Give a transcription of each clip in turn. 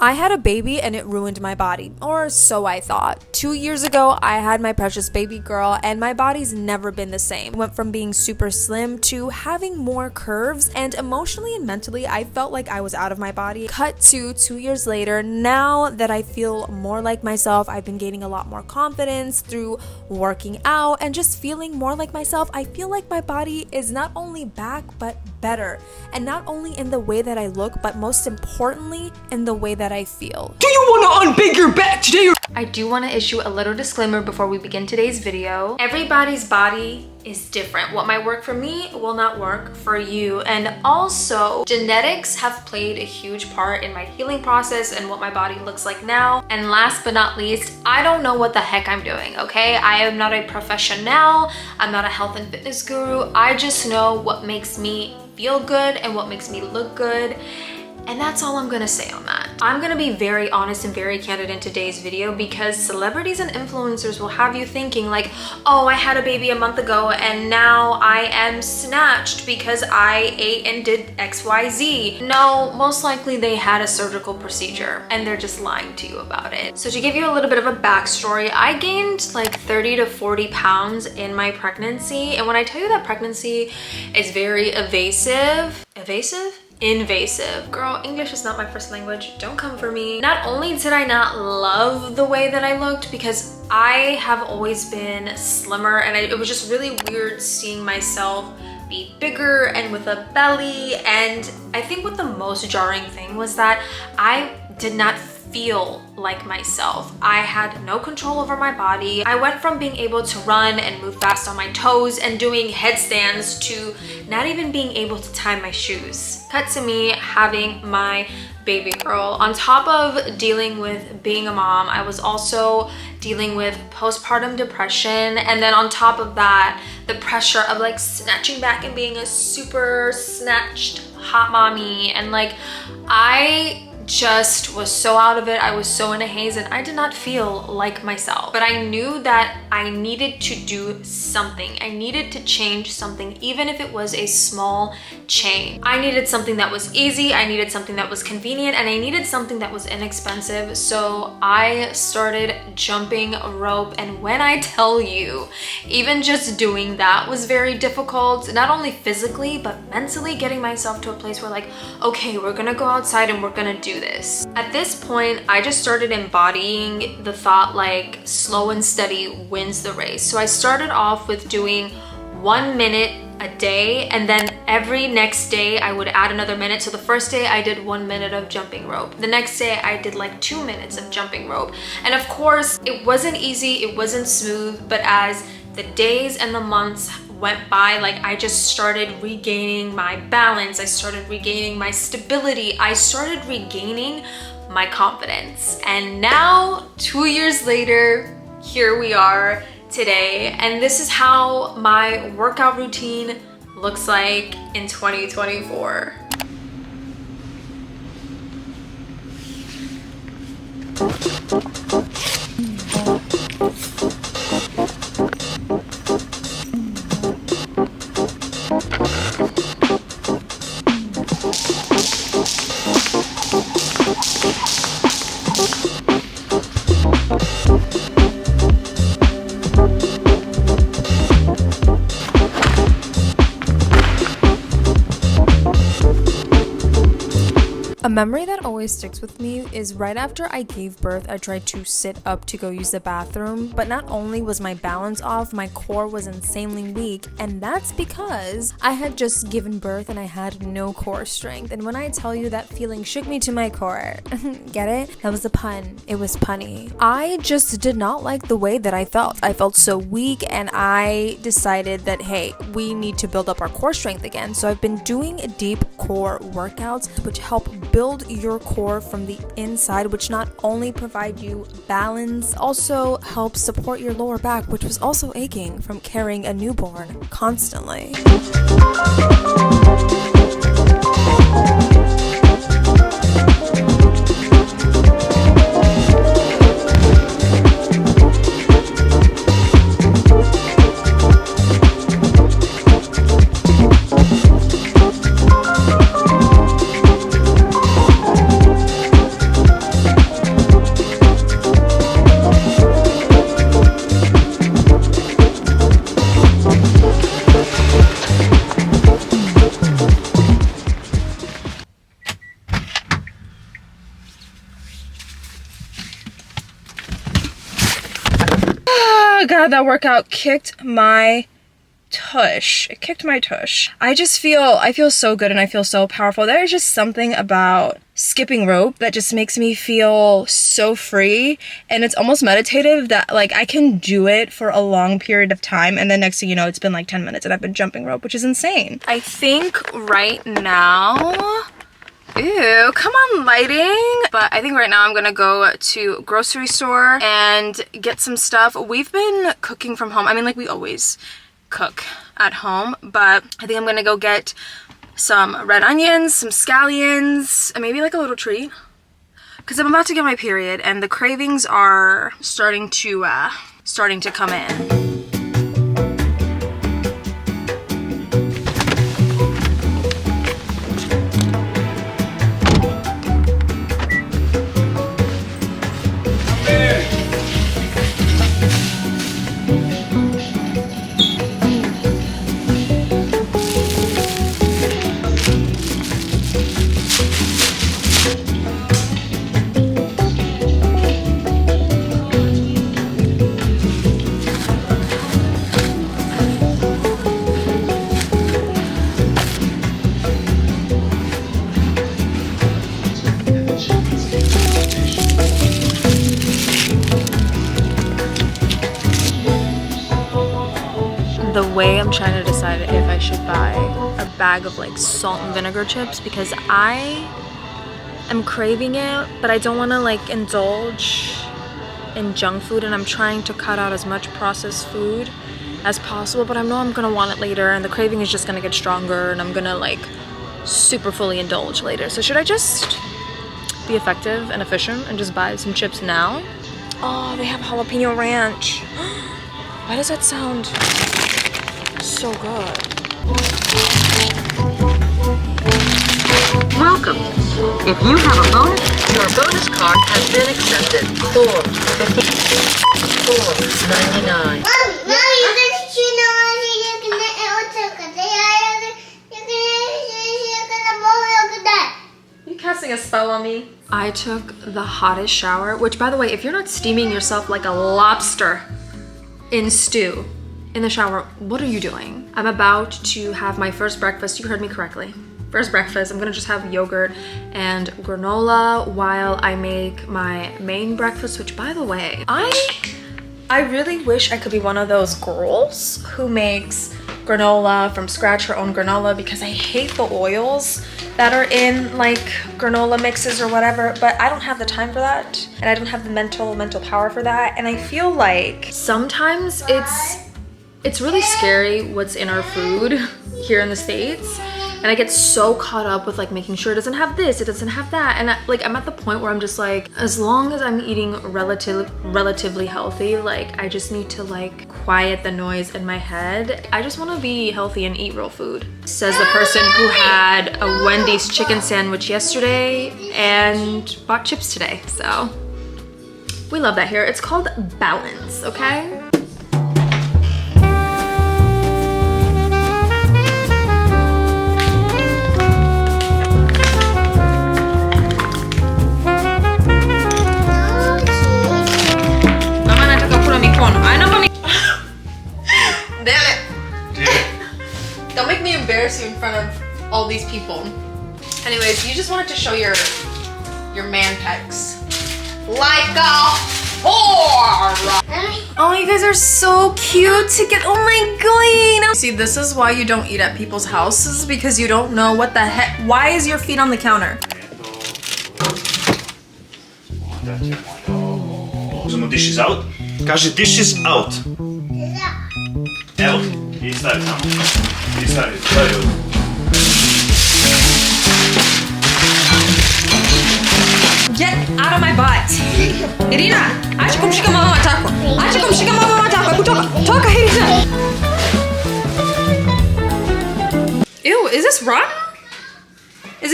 I had a baby and it ruined my body, or so I thought. 2 years ago, I had my precious baby girl and my body's never been the same. Went from being super slim to having more curves, and emotionally and mentally, I felt like I was out of my body. Cut to 2 years later, now that I feel more like myself, I've been gaining a lot more confidence through working out and just feeling more like myself. I feel like my body is not only back, but better. And not only in the way that I look, but most importantly, in the way that I feel. Do you want to unbig your back today? I do want to issue a little disclaimer before we begin today's video. Everybody's body is different. What might work for me will not work for you. And also, genetics have played a huge part in my healing process and what my body looks like now. And last but not least, I don't know what the heck I'm doing, okay? I am not a professional. I'm not a health and fitness guru. I just know what makes me feel good and what makes me look good. And that's all I'm gonna say on that. I'm gonna be very honest and very candid in today's video because celebrities and influencers will have you thinking like, oh, I had a baby a month ago and now I am snatched because I ate and did XYZ. No, most likely they had a surgical procedure and they're just lying to you about it. So to give you a little bit of a backstory, I gained like 30 to 40 pounds in my pregnancy. And when I tell you that pregnancy is very invasive. Girl, English is not my first language. Don't come for me. Not only did I not love the way that I looked because I have always been slimmer and it was just really weird seeing myself be bigger and with a belly. And I think what the most jarring thing was that I did not feel like myself. I had no control over my body. I went from being able to run and move fast on my toes and doing headstands to not even being able to tie my shoes. Cut to me having my baby girl. On top of dealing with being a mom, I was also dealing with postpartum depression. And then on top of that, the pressure of like snatching back and being a super snatched hot mommy. And like, I just was so out of it. I was so in a haze and I did not feel like myself. But I knew that I needed to do something. I needed to change something, even if it was a small change. I needed something that was easy, I needed something that was convenient, and I needed something that was inexpensive. So I started jumping rope. And when I tell you, even just doing that was very difficult, not only physically, but mentally getting myself to a place where like, okay, we're gonna go outside and we're gonna do this. At this point, I just started embodying the thought like slow and steady wins the race. So I started off with doing 1 minute a day, and then every next day I would add another minute. So the first day I did 1 minute of jumping rope. The next day I did like 2 minutes of jumping rope. And of course, it wasn't easy, it wasn't smooth, but as the days and the months went by, like I just started regaining my balance, I started regaining my stability, I started regaining my confidence. And now, 2 years later, here we are today, and this is how my workout routine looks like in 2024. A memory that always sticks with me is right after I gave birth, I tried to sit up to go use the bathroom, but not only was my balance off, my core was insanely weak, and that's because I had just given birth and I had no core strength. And when I tell you that feeling shook me to my core, get it? That was a pun. It was punny. I just did not like the way that I felt. I felt so weak, and I decided that, hey, we need to build up our core strength again. So I've been doing deep core workouts, which help build your core from the inside, which not only provide you balance, also helps support your lower back, which was also aching from carrying a newborn constantly. god, that workout kicked my tush. It kicked my tush. I feel so good and I feel so powerful. There is just something about skipping rope that just makes me feel so free, and it's almost meditative that like I can do it for a long period of time, and then next thing you know, it's been like 10 minutes and I've been jumping rope, which is insane. I think right now, ew, come on lighting. But I think right now I'm gonna go to grocery store and get some stuff. We've been cooking from home. I mean, like, we always cook at home, but I think I'm gonna go get some red onions, some scallions, and maybe like a little treat, because I'm about to get my period and the cravings are starting to come in. The way I'm trying to decide if I should buy a bag of like salt and vinegar chips, because I am craving it, but I don't want to like indulge in junk food, and I'm trying to cut out as much processed food as possible, but I know I'm gonna want it later and the craving is just gonna get stronger and I'm gonna like super fully indulge later. So should I just be effective and efficient and just buy some chips now? Oh, they have jalapeno ranch. Why does that sound so good? Welcome. If you have a bonus, your bonus card has been accepted. Form 499. You casting a spell on me? I took the hottest shower, which by the way, if you're not steaming yourself like a lobster in stew in the shower, what are you doing? I'm about to have my first breakfast. You heard me correctly. First breakfast. I'm gonna just have yogurt and granola while I make my main breakfast, which by the way, I really wish I could be one of those girls who makes granola from scratch, her own granola, because I hate the oils that are in like granola mixes or whatever, but I don't have the time for that and I don't have the mental power for that. And I feel like sometimes it's really scary what's in our food here in the States. And I get so caught up with like making sure it doesn't have this, it doesn't have that. And I'm at the point where I'm just like, as long as I'm eating relatively healthy, like I just need to like quiet the noise in my head. I just want to be healthy and eat real food. Says the person who had a Wendy's chicken sandwich yesterday and bought chips today. So we love that here. It's called balance, okay? Don't make me embarrass you in front of all these people. Anyways, you just wanted to show your man pecs. Like a whore! Oh, you guys are so cute together. Oh my god! See, this is why you don't eat at people's houses, because you don't know what the heck. Why is your feet on the counter? Uzmemo dishes out. Kaži dishes out. Evo, i stavi tamo. I stavi ovdje. Get out of my butt. Irina, acha kumshika mama matako. Acha kumshika mama matako. Kutoka, toka Irina. Ew, is this rotten? Is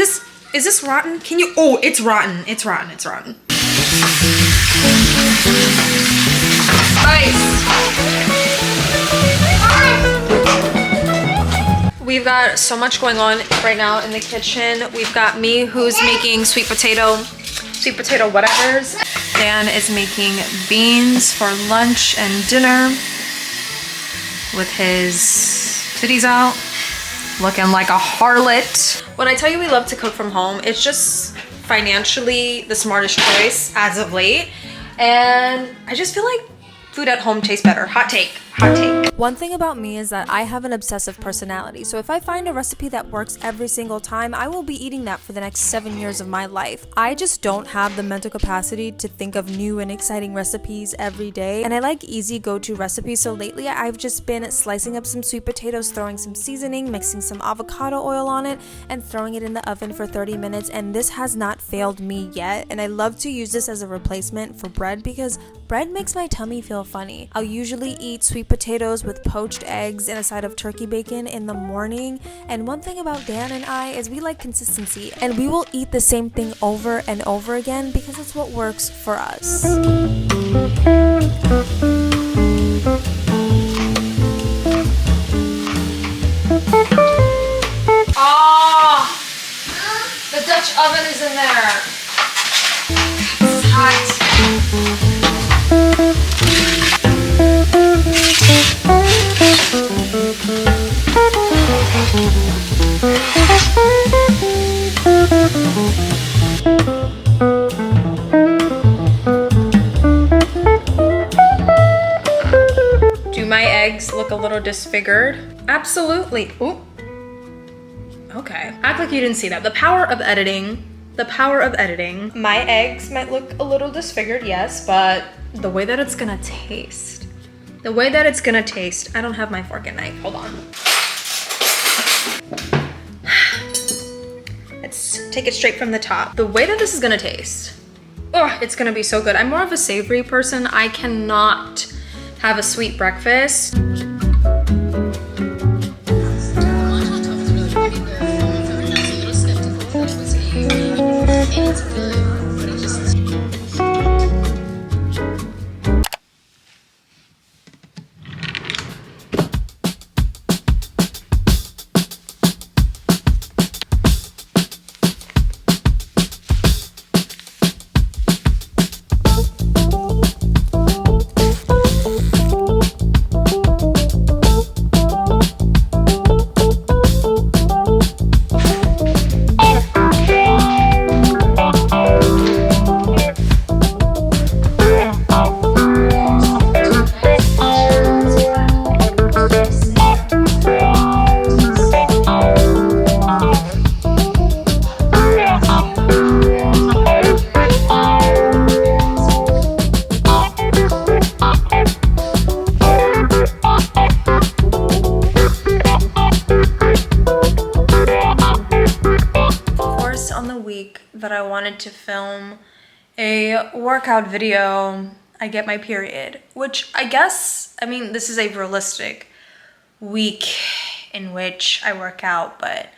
this rotten? Can you, oh, it's rotten. It's rotten, it's rotten. Nice. We've got so much going on right now in the kitchen. We've got me who's making sweet potato whatevers. Dan is making beans for lunch and dinner with his titties out, looking like a harlot. When I tell you we love to cook from home, it's just financially the smartest choice as of late. And I just feel like food at home tastes better. Hot take, hot take. One thing about me is that I have an obsessive personality, so if I find a recipe that works every single time, I will be eating that for the next 7 years of my life. I just don't have the mental capacity to think of new and exciting recipes every day, and I like easy go-to recipes, so lately I've just been slicing up some sweet potatoes, throwing some seasoning, mixing some avocado oil on it, and throwing it in the oven for 30 minutes, and this has not failed me yet, and I love to use this as a replacement for bread because bread makes my tummy feel funny. I'll usually eat sweet potatoes with poached eggs and a side of turkey bacon in the morning. And one thing about Dan and I is we like consistency, and we will eat the same thing over and over again because it's what works for us. Oh, the Dutch oven is in there. It's hot. Do my eggs look a little disfigured? Absolutely. Ooh. Okay. Act like you didn't see that. The power of editing. The power of editing. My eggs might look a little disfigured, yes, but the way that it's gonna taste. The way that it's gonna taste. I don't have my fork and knife. Hold on. Let's take it straight from the top. The way that this is gonna taste. Oh, it's gonna be so good. I'm more of a savory person. I cannot have a sweet breakfast. That I wanted to film a workout video, I get my period, which I guess, I mean, this is a realistic week in which I work out, but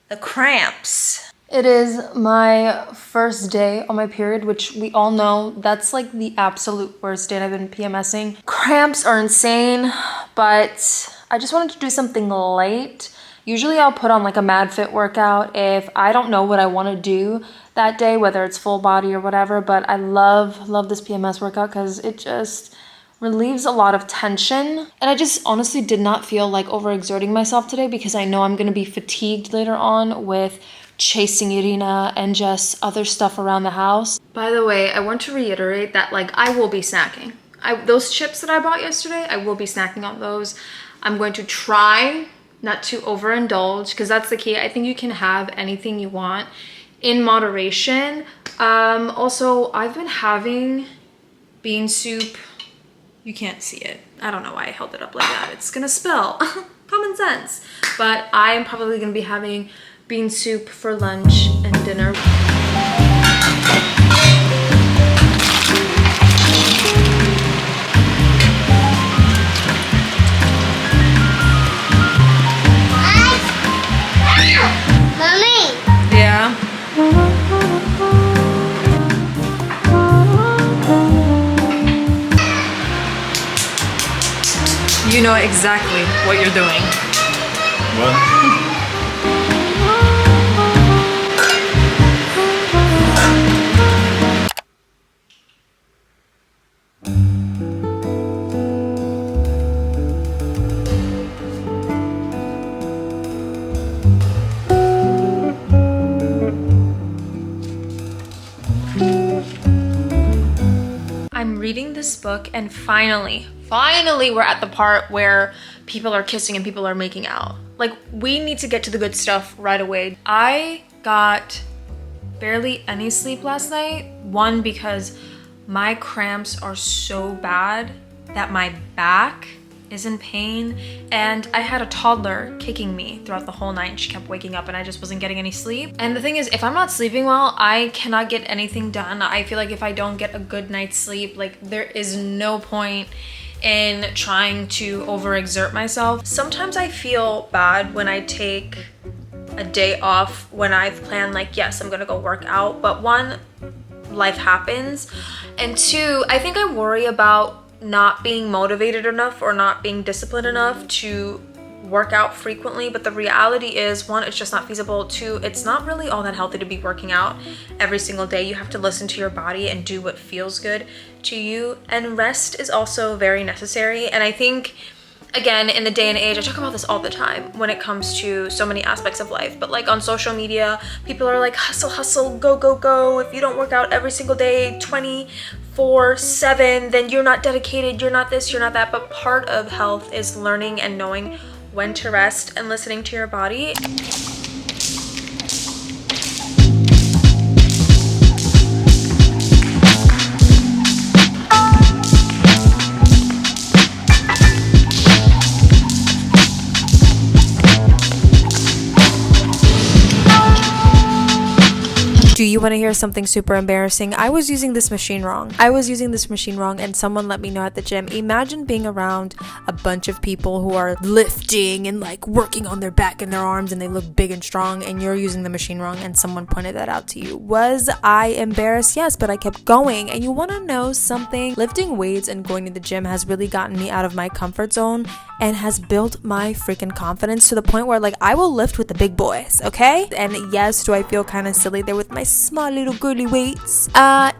the cramps. It is my first day on my period, which we all know that's like the absolute worst day. I've been PMSing. Cramps are insane, but I just wanted to do something light. Usually I'll put on like a Mad Fit workout if I don't know what I want to do that day, whether it's full body or whatever, but I love this PMS workout because it just relieves a lot of tension. And I just honestly did not feel like overexerting myself today because I know I'm going to be fatigued later on with chasing Irina and just other stuff around the house. By the way, I want to reiterate that like I will be snacking. Those chips that I bought yesterday, I will be snacking on those. I'm going to try not to overindulge because that's the key. I think you can have anything you want in moderation. Also, I've been having bean soup. You can't see it. I don't know why I held it up like that. It's gonna spill. Common sense. But I am probably gonna be having bean soup for lunch and dinner. Yeah. You know exactly what you're doing. What? I'm reading this book and finally we're at the part where people are kissing and people are making out. Like, we need to get to the good stuff right away. I got barely any sleep last night. One, because my cramps are so bad that my back is in pain, and I had a toddler kicking me throughout the whole night and she kept waking up and I just wasn't getting any sleep. And the thing is, if I'm not sleeping well, I cannot get anything done. I feel like if I don't get a good night's sleep, like, there is no point in trying to overexert myself. Sometimes I feel bad when I take a day off when I've planned, like, yes, I'm gonna go work out, but one, life happens, and two, I think I worry about not being motivated enough or not being disciplined enough to work out frequently. But the reality is, one, it's just not feasible. Two, it's not really all that healthy to be working out every single day. You have to listen to your body and do what feels good to you, and rest is also very necessary. And I think, again, in the day and age, I talk about this all the time when it comes to so many aspects of life, but like on social media, people are like, hustle, hustle, go, go, go. If you don't work out every single day, 24/7, then you're not dedicated, you're not this, you're not that. But part of health is learning and knowing when to rest and listening to your body. Do you want to hear something super embarrassing? I was using this machine wrong. And someone let me know at the gym. Imagine being around a bunch of people who are lifting and like working on their back and their arms and they look big and strong, and you're using the machine wrong, and someone pointed that out to you. Was I embarrassed? Yes, but I kept going. And you want to know something? Lifting weights and going to the gym has really gotten me out of my comfort zone and has built my freaking confidence to the point where, like, I will lift with the big boys, okay? And yes, do I feel kind of silly there with my small little girly weights?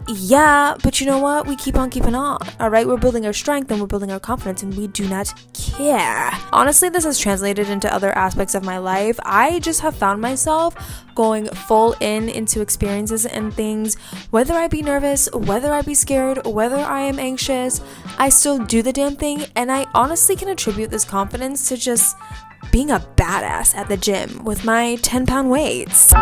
Yeah, but you know what? We keep on keeping on, all right? We're building our strength and we're building our confidence, and we do not care. Honestly, this has translated into other aspects of my life. I just have found myself going full into experiences and things, whether I be nervous, whether I be scared, whether I am anxious, I still do the damn thing. And I honestly can attribute this confidence to just being a badass at the gym with my 10-pound weights.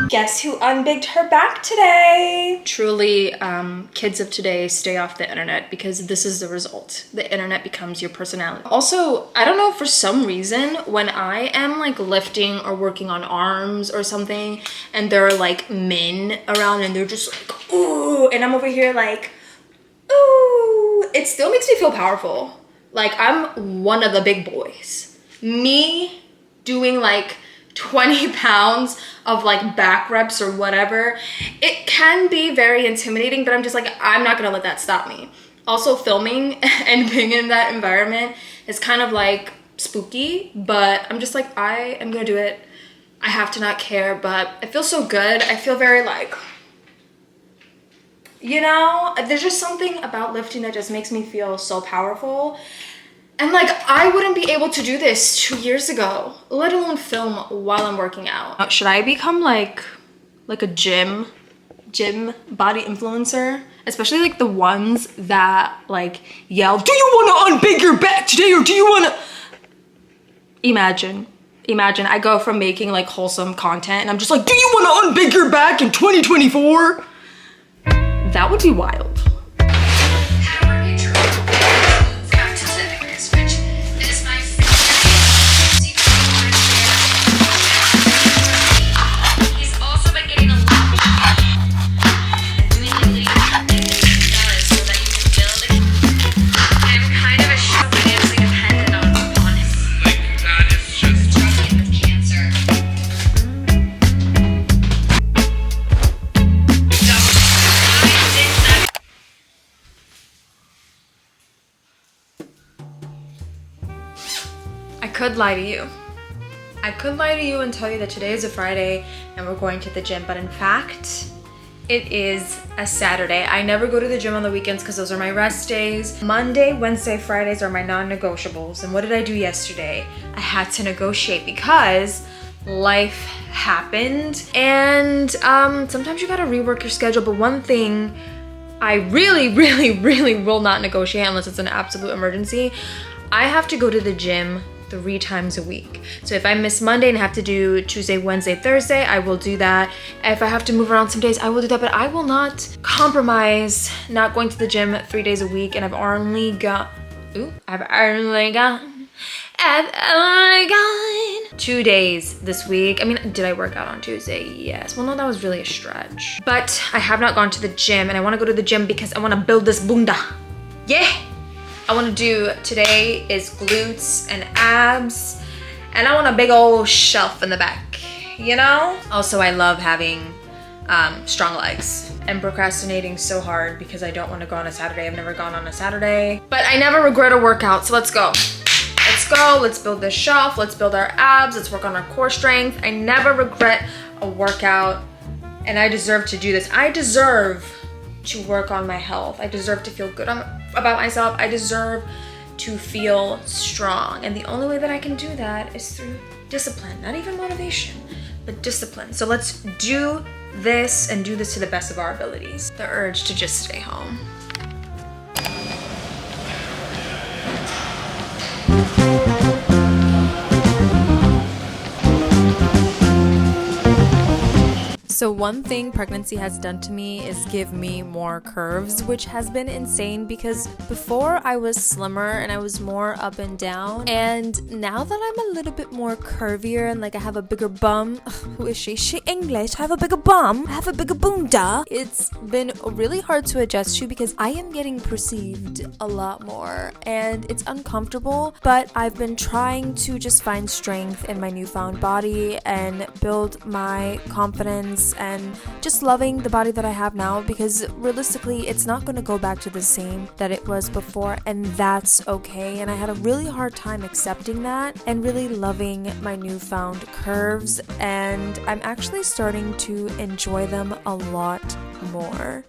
Guess who unbigged her back today? Truly, kids of today, stay off the internet, because this is the result. The internet becomes your personality. Also, I don't know, for some reason, when I am like lifting or working on arms or something, and there are like men around and they're just like, ooh, and I'm over here like, ooh, it still makes me feel powerful. Like, I'm one of the big boys. Me doing like 20 pounds of like back reps or whatever, it can be very intimidating, but I'm just like, I'm not gonna let that stop me. Also, filming and being in that environment is kind of like spooky, but I'm just like, I am gonna do it. I have to not care, but it feels so good. I feel very like, you know, there's just something about lifting that just makes me feel so powerful. And like, I wouldn't be able to do this 2 years ago, let alone film while I'm working out. Should I become like a gym body influencer? Especially like the ones that like yell, do you want to unbig your back today, or do you want to... Imagine I go from making like wholesome content and I'm just like, do you want to unbig your back in 2024? That would be wild. I could lie to you and tell you that today is a Friday and we're going to the gym, but in fact, It is a Saturday. I never go to the gym on the weekends because those are my rest days. Monday, Wednesday, Fridays are my non-negotiables. And what did I do yesterday? I had to negotiate because life happened. And sometimes you gotta rework your schedule. But one thing I really will not negotiate unless it's an absolute emergency. I have to go to the gym 3 times a week. So if I miss Monday and have to do Tuesday, Wednesday, Thursday, I will do that. If I have to move around some days, I will do that, but I will not compromise not going to the gym 3 days a week. And I've only got 2 days this week. I mean, did I work out on Tuesday? Yes. Well, no, that was really a stretch. But I have not gone to the gym, and I want to go to the gym because I want to build this bunda. Yeah. I want to do today is glutes and abs, and I want a big old shelf in the back, you know? Also, I love having strong legs. I'm procrastinating so hard because I don't want to go on a Saturday. I've never gone on a Saturday, but I never regret a workout, so let's go. Let's go, let's build this shelf, let's build our abs, let's work on our core strength. I never regret a workout, and I deserve to do this. I deserve to work on my health. I deserve to feel good about myself. I deserve to feel strong. And the only way that I can do that is through discipline, not even motivation, but discipline. So let's do this and do this to the best of our abilities. The urge to just stay home. So one thing pregnancy has done to me is give me more curves, which has been insane because before I was slimmer and I was more up and down, and now that I'm a little bit more curvier and like I have a bigger bum, who is she? She English, I have a bigger bum, I have a bigger bunda. It's been really hard to adjust to because I am getting perceived a lot more and it's uncomfortable, but I've been trying to just find strength in my newfound body and build my confidence and just loving the body that I have now, because realistically it's not going to go back to the same that it was before, and that's okay. And I had a really hard time accepting that and really loving my newfound curves, and I'm actually starting to enjoy them a lot more.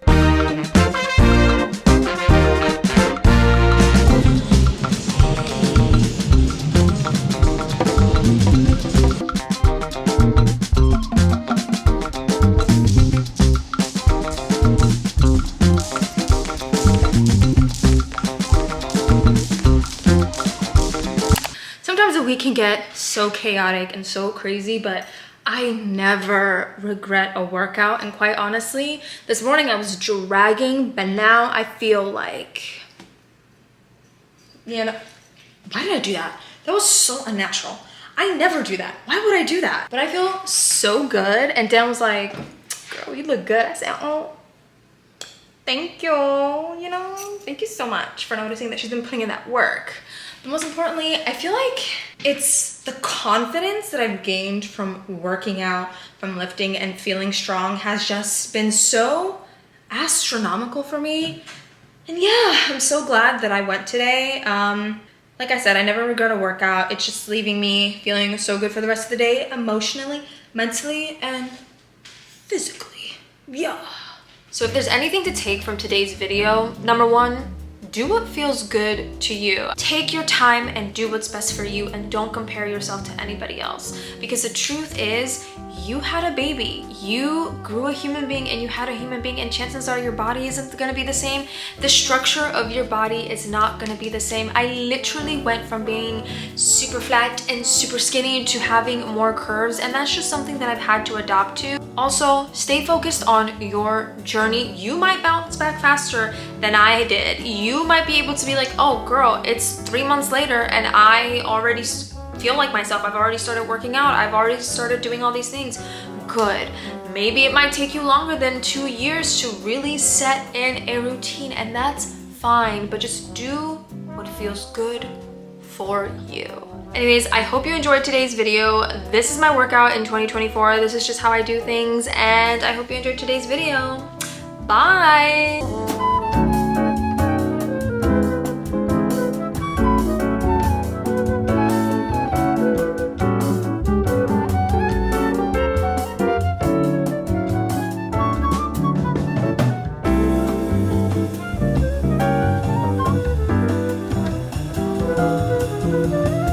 Sometimes a week can get so chaotic and so crazy, but I never regret a workout. And quite honestly, this morning I was dragging, but now I feel like, you know, why did I do that? That was so unnatural. I never do that. Why would I do that? But I feel so good. And Dan was like, girl, you look good. I said, oh, thank you. You know, thank you so much for noticing that she's been putting in that work. But most importantly, I feel like it's the confidence that I've gained from working out, from lifting and feeling strong has just been so astronomical for me. And yeah, I'm so glad that I went today. Like I said, I never regret a workout. It's just leaving me feeling so good for the rest of the day, emotionally, mentally, and physically. Yeah. So if there's anything to take from today's video, number 1, do what feels good to you. Take your time and do what's best for you, and don't compare yourself to anybody else. Because the truth is, you had a baby, you grew a human being, and you had a human being, and chances are your body isn't gonna be the same. The structure of your body is not gonna be the same. I literally went from being super flat and super skinny to having more curves, and that's just something that I've had to adapt to. Also, stay focused on your journey. You might bounce back faster than I did. You might be able to be like, oh girl, it's 3 months later and I already feel like myself. I've already started working out. I've already started doing all these things. Good. Maybe it might take you longer than 2 years to really set in a routine, and that's fine, but just do what feels good for you. Anyways, I hope you enjoyed today's video. This is my workout in 2024. This is just how I do things, and I hope you enjoyed today's video. Bye!